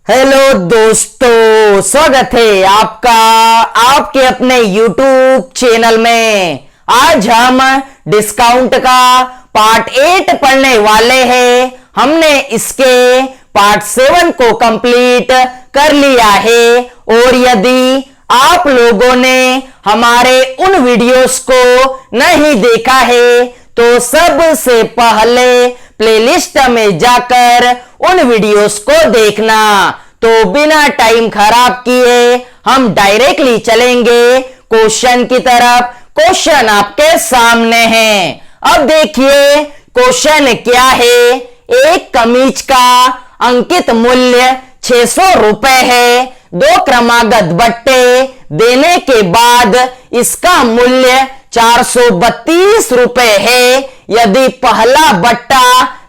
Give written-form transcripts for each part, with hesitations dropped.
Hello दोस्तों, स्वागत है आपका आपके अपने YouTube चैनल में। आज हम डिस्काउंट का पार्ट 8 पढ़ने वाले हैं। हमने इसके पार्ट 7 को कंप्लीट कर लिया है और यदि आप लोगों ने हमारे उन वीडियोस को नहीं देखा है तो सबसे पहले प्लेलिस्ट में जाकर उन वीडियोस को देखना। तो बिना टाइम खराब किए हम डायरेक्टली चलेंगे क्वेश्चन की तरफ। क्वेश्चन आपके सामने है। अब देखिए क्वेश्चन क्या है। एक कमीज का अंकित मूल्य 600 रुपए है। 2 क्रमागत बट्टे देने के बाद इसका मूल्य 432 रुपए है। यदि पहला बट्टा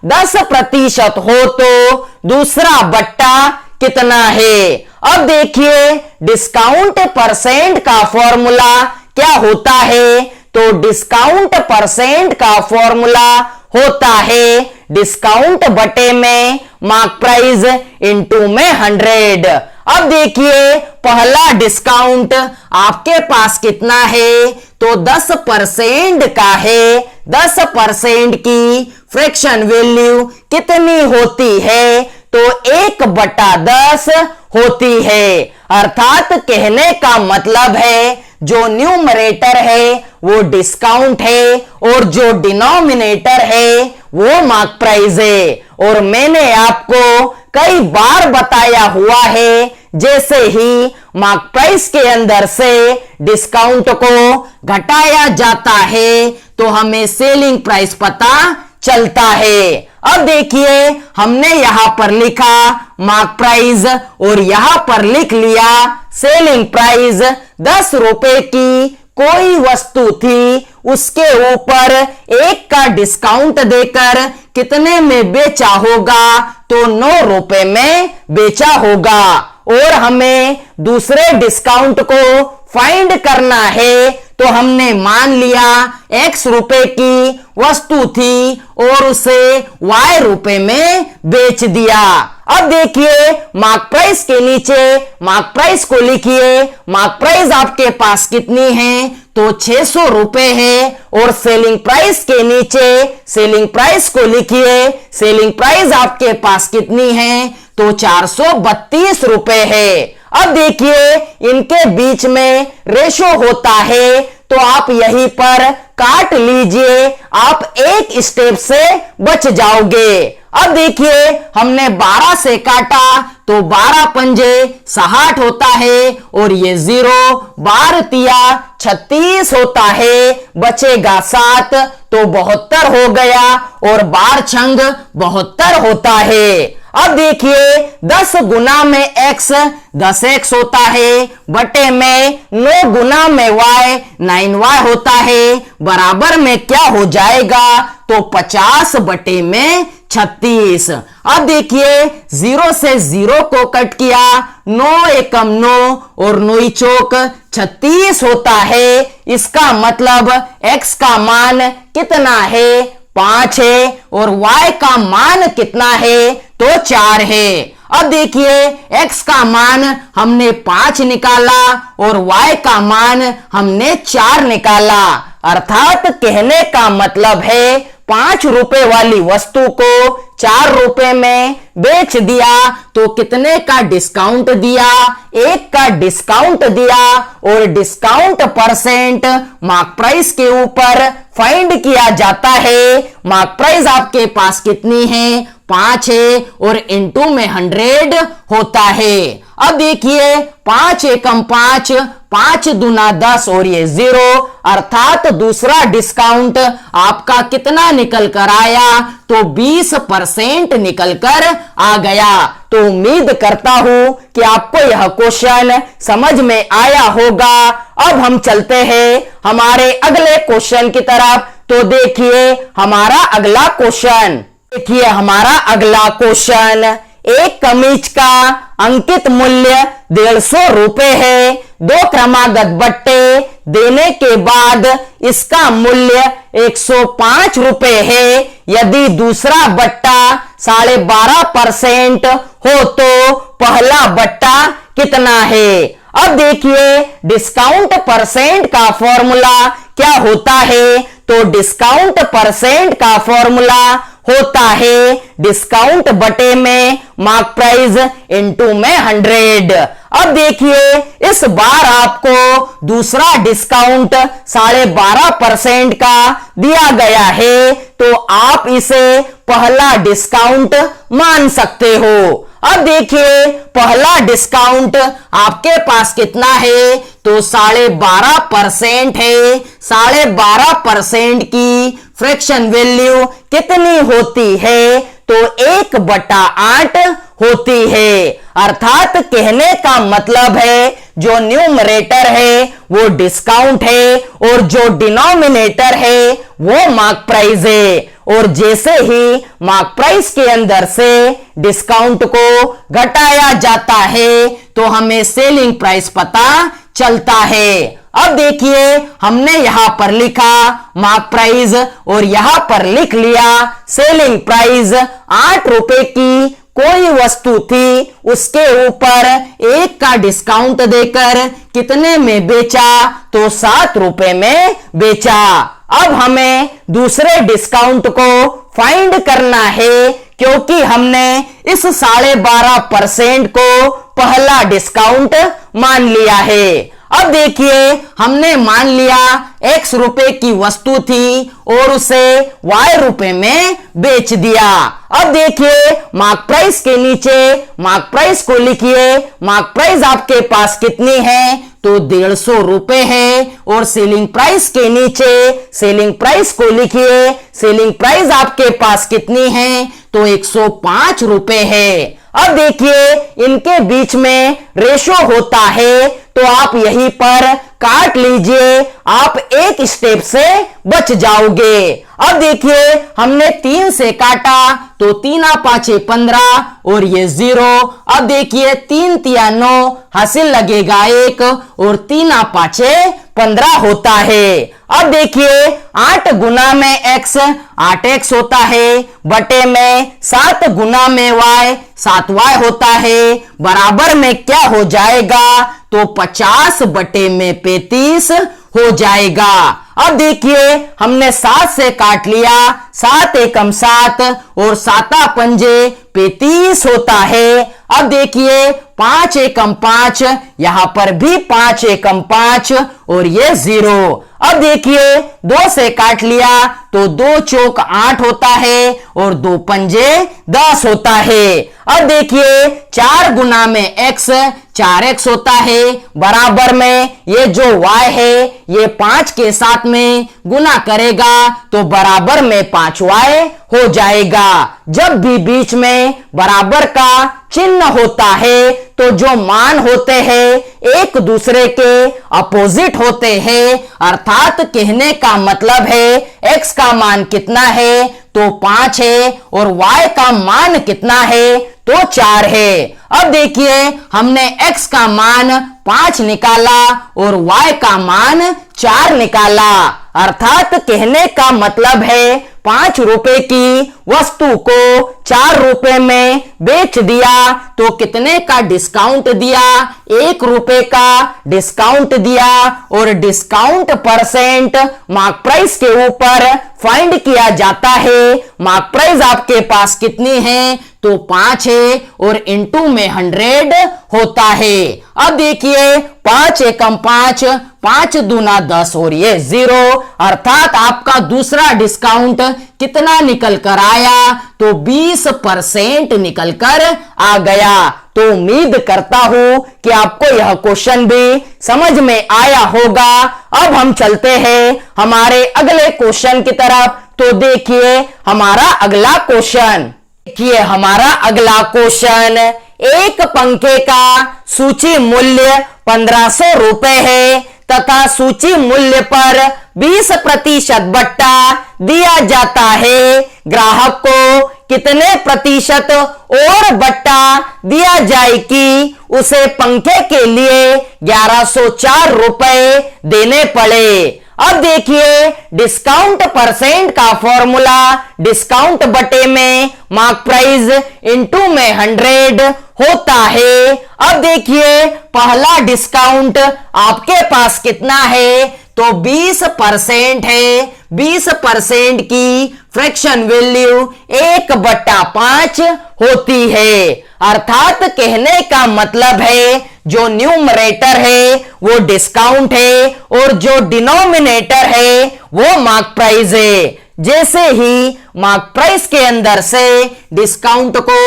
10% हो तो दूसरा बट्टा कितना है। अब देखिए डिस्काउंट परसेंट का फॉर्मूला क्या होता है। तो डिस्काउंट परसेंट का फॉर्मूला होता है डिस्काउंट बटे में मार्क प्राइस इनटू में 100। अब देखिए पहला डिस्काउंट आपके पास कितना है। तो 10% का है। 10% की फ्रैक्शन वैल्यू कितनी होती है। तो 1/10 होती है। अर्थात कहने का मतलब है जो न्यूमरेटर है वो डिस्काउंट है और जो डिनोमिनेटर है वो मार्क प्राइस है। और मैंने आपको कई बार बताया हुआ है जैसे ही मार्क प्राइस के अंदर से डिस्काउंट को घटाया जाता है तो हमें सेलिंग प्राइस पता चलता है। अब देखिए हमने यहां पर लिखा मार्क प्राइस और यहां पर लिख लिया सेलिंग प्राइस। 10 रुपए की कोई वस्तु थी, उसके ऊपर 1 का डिस्काउंट देकर कितने में बेचा होगा। तो 9 रुपए में बेचा होगा। और हमें दूसरे डिस्काउंट को फाइंड करना है। तो हमने मान लिया X रुपए की वस्तु थी और उसे Y रुपए में बेच दिया। अब देखिए मार्क प्राइस के नीचे मार्क प्राइस को लिखिए। मार्क प्राइस आपके पास कितनी है। तो 600 रुपए है। और सेलिंग प्राइस के नीचे सेलिंग प्राइस को लिखिए। सेलिंग प्राइस आपके पास कितनी है। तो 432 रुपए है। अब देखिए इनके बीच में रेशो होता है तो आप यहीं पर काट लीजिए। आप एक स्टेप से बच जाओगे। अब देखिए हमने 12 से काटा तो 12 पंजे 60 होता है और ये 0 12 तिया 36 होता है। बचेगा 7 तो 72 हो गया और 12 छंग 72 होता है। अब देखिए 10 गुना में x 10x होता है बटे में 9 गुना में y 9y होता है। बराबर में क्या हो जाएगा। तो 50 बटे में 36। अब देखिए 0 से 0 को कट किया। 9 एकम 9 और 9 चौक 36 होता है। इसका मतलब x का मान कितना है। 5 है और y का मान कितना है। तो 4 है। अब देखिए x का मान हमने 5 निकाला और y का मान हमने 4 निकाला। अर्थात कहने का मतलब है 5 रुपए वाली वस्तु को 4 रुपए में बेच दिया तो कितने का डिस्काउंट दिया। 1 का डिस्काउंट दिया और डिस्काउंट परसेंट मार्क प्राइस के ऊपर फाइंड किया जाता है। मार्क प्राइस आपके पास कितनी है। 5 है और इनटू में 100 होता है। अब देखिए 5 एकम 5 5 दूना 10 और ये 0। अर्थात दूसरा डिस्काउंट आपका कितना निकल कर आया। तो 20% निकल कर आ गया। तो उम्मीद करता हूं कि आपको यह क्वेश्चन समझ में आया होगा। अब हम चलते हैं हमारे अगले क्वेश्चन की तरफ। तो देखिए हमारा अगला क्वेश्चन। देखिए हमारा अगला क्वेश्चन। एक कमीज का अंकित मूल्य 150 रुपए है। 2 क्रमागत बट्टे देने के बाद इसका मूल्य 105 रुपए है। यदि दूसरा बट्टा 12.5% हो तो पहला बट्टा कितना है? अब देखिए डिस्काउंट परसेंट का फॉर्मूला क्या होता है। तो डिस्काउंट परसेंट का फॉर्मूला होता है डिस्काउंट बटे में मार्क प्राइस इनटू में 100। अब देखिए इस बार आपको दूसरा डिस्काउंट 12.5% का दिया गया है, तो आप इसे पहला डिस्काउंट मान सकते हो। अब देखिए पहला डिस्काउंट आपके पास कितना है? तो 12.5% है। 12.5% की फ्रैक्शन वैल्यू कितनी होती है? तो 1/8 होती है। अर्थात कहने का मतलब है जो न्यूमरेटर है वो डिस्काउंट है और जो डिनोमिनेटर है वो मार्क प्राइस है। और जैसे ही मार्क प्राइस के अंदर से डिस्काउंट को घटाया जाता है तो हमें सेलिंग प्राइस पता चलता है। अब देखिए हमने यहां पर लिखा मार्क प्राइस और यहां पर लिख लिया सेलिंग प्राइस। 8 रुपए की कोई वस्तु थी, उसके ऊपर 1 का डिस्काउंट देकर कितने में बेचा? तो 7 रुपए में बेचा। अब हमें दूसरे डिस्काउंट को फाइंड करना है, क्योंकि हमने इस 12.5% को पहला डिस्काउंट मान लिया है। अब देखिए हमने मान लिया x रुपए की वस्तु थी और उसे y रुपए में बेच दिया। अब देखिए मार्क प्राइस के नीचे मार्क प्राइस को लिखिए। मार्क प्राइस आपके पास कितनी है? तो 150 रुपए है। और सेलिंग प्राइस के नीचे सेलिंग प्राइस को लिखिए। सेलिंग प्राइस आपके पास कितनी है? तो 105 रुपए है। अब देखिए इनके बीच में रेशो होता है, तो आप यहीं पर काट लीजिए, आप एक स्टेप से बच जाओगे। अब देखिए हमने 3 से काटा तो 3 5 15 और ये 0। अब देखिए 3 3 9 हासिल लगेगा 1 और 3 5 15 होता है। अब देखिए 8 गुना में x 8x होता है, बटे में 7 गुना में y 7y होता है, बराबर में क्या हो जाएगा? तो 50 बटे में 35 हो जाएगा। अब देखिए हमने 7 से काट लिया, 7 एकम 7 और 7 पंजे 35 होता है। अब देखिए 5 एकम 5, यहां पर भी 5 एकम 5 और ये 0। अब देखिए 2 से काट लिया तो 2 चौक 8 होता है और 2 पंजे 10 होता है। अब देखिए 4 गुना में x 4x होता है, बराबर में ये जो y है ये 5 के साथ में गुना करेगा तो बराबर में 5y हो जाएगा। जब भी बीच में बराबर का चिन्ह होता है तो जो मान होते हैं एक दूसरे के अपोजिट होते हैं। अर्थात कहने का मतलब है x का मान कितना है? तो 5 है और y का मान कितना है? तो 4 है। अब देखिए हमने x का मान 5 निकाला और y का मान 4 निकाला। अर्थात कहने का मतलब है 5 रुपए की वस्तु को 4 रुपए में बेच दिया तो कितने का डिस्काउंट दिया? 1 रुपए का डिस्काउंट दिया। और डिस्काउंट परसेंट मार्क प्राइस के ऊपर फाइंड किया जाता है। मार्क प्राइस आपके पास कितनी है? तो 5 है और इनटू में 100 होता है। अब देखिए 5 एकम 5, 5 दूना 10 और ये 0। अर्थात आपका दूसरा डिस्काउंट कितना निकल कर आया? तो 20% निकल कर आ गया। तो उम्मीद करता हूं कि आपको यह क्वेश्चन भी समझ में आया होगा। अब हम चलते हैं हमारे अगले क्वेश्चन की तरफ। तो देखिए हमारा अगला क्वेश्चन, देखिए हमारा अगला क्वेश्चन, एक पंखे का सूची मूल्य 1500 रुपए है तथा सूची मूल्य पर 20% बट्टा दिया जाता है, ग्राहक को कितने प्रतिशत और बट्टा दिया जाए कि उसे पंखे के लिए 1104 रुपए देने पड़े। अब देखिए डिस्काउंट परसेंट का फॉर्मूला डिस्काउंट बटे में मार्क प्राइस इनटू में 100 होता है। अब देखिए पहला डिस्काउंट आपके पास कितना है, तो 20% है। 20% की फ्रैक्शन वैल्यू 1/5 होती है। अर्थात कहने का मतलब है जो न्यूमरेटर है वो डिस्काउंट है और जो डिनोमिनेटर है वो मार्क प्राइस है। जैसे ही मार्क प्राइस के अंदर से डिस्काउंट को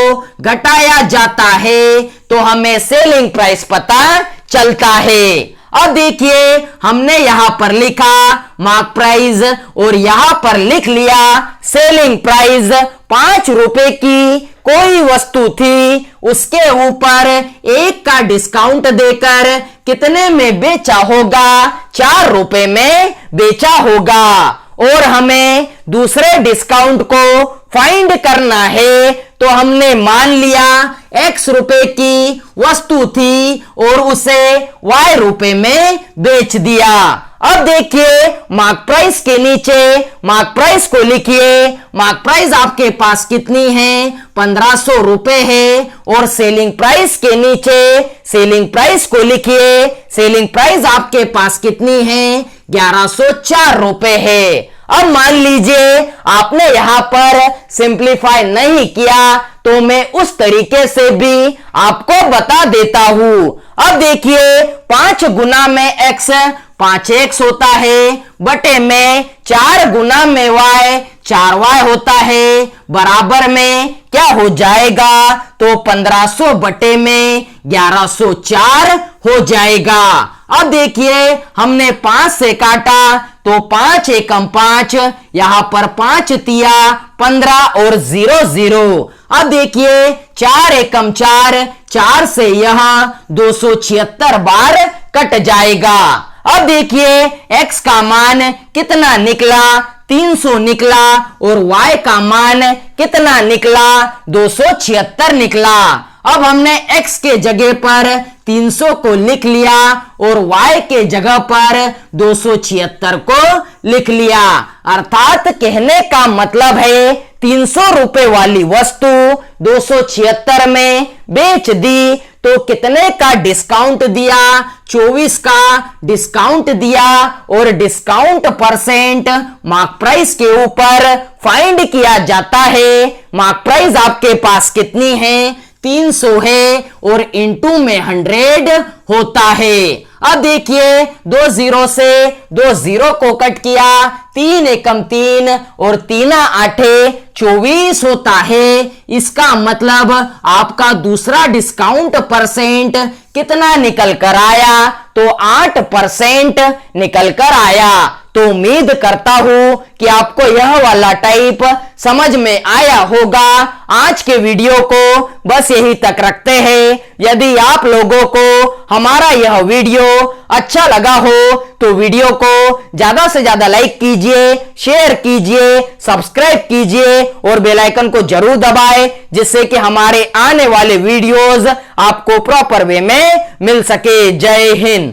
घटाया जाता है तो हमें सेलिंग प्राइस पता चलता है। अब देखिए हमने यहां पर लिखा मार्क प्राइस और यहां पर लिख लिया सेलिंग प्राइस। 5 रुपए की कोई वस्तु थी, उसके ऊपर 1 का डिस्काउंट देकर कितने में बेचा होगा, 4 रुपए में बेचा होगा। और हमें दूसरे डिस्काउंट को फाइंड करना है, तो हमने मान लिया X रुपए की वस्तु थी और उसे Y रुपए में बेच दिया। अब देखिए मार्क प्राइस के नीचे मार्क प्राइस को लिखिए। मार्क प्राइस आपके पास कितनी है, 1500 रुपए है। और सेलिंग प्राइस के नीचे सेलिंग प्राइस को लिखिए। सेलिंग प्राइस आपके पास कितनी है, 1104 रुपए है। अब मान लीजिए आपने यहां पर सिंप्लीफाई नहीं किया तो मैं उस तरीके से भी आपको बता देता हूं। अब देखिए 5 गुना में x 5x होता है, बटे में 4 गुना में y 4y होता है, बराबर में क्या हो जाएगा, तो 1500 बटे में 1104 हो जाएगा। अब देखिए हमने 5 से काटा तो 5 एकम 5, यहां पर 5 तिया 15 और 0 0। अब देखिए 4 एकम 4, 4 से यहां 276 बार कट जाएगा। अब देखिए x का मान कितना निकला, 300 निकला और y का मान कितना निकला, 276 निकला। अब हमने x के जगह पर 300 को लिख लिया और y के जगह पर 276 को लिख लिया। अर्थात कहने का मतलब है 300 रुपए वाली वस्तु 276 में बेच दी तो कितने का डिस्काउंट दिया, 24 का डिस्काउंट दिया। और डिस्काउंट परसेंट मार्क प्राइस के ऊपर फाइंड किया जाता है। मार्क प्राइस आपके पास कितनी है, 300 है और इनटू में 100 होता है। अब देखिए 2 0 से 2 0 को कट किया, 3 एकम 3 और 3 8 24 होता है। इसका मतलब आपका दूसरा डिस्काउंट परसेंट कितना निकल कर आया, तो 8% निकल कर आया। तो उम्मीद करता हूं कि आपको यह वाला टाइप समझ में आया होगा। आज के वीडियो को बस यही तक रखते हैं। यदि आप लोगों को हमारा यह वीडियो अच्छा लगा हो तो वीडियो को ज्यादा से ज्यादा लाइक कीजिए, शेयर कीजिए, सब्सक्राइब कीजिए और बेल आइकन को जरूर दबाएं, जिससे कि हमारे आने वाले वीडियोस आपको प्रॉपर वे में मिल सके। जय हिंद।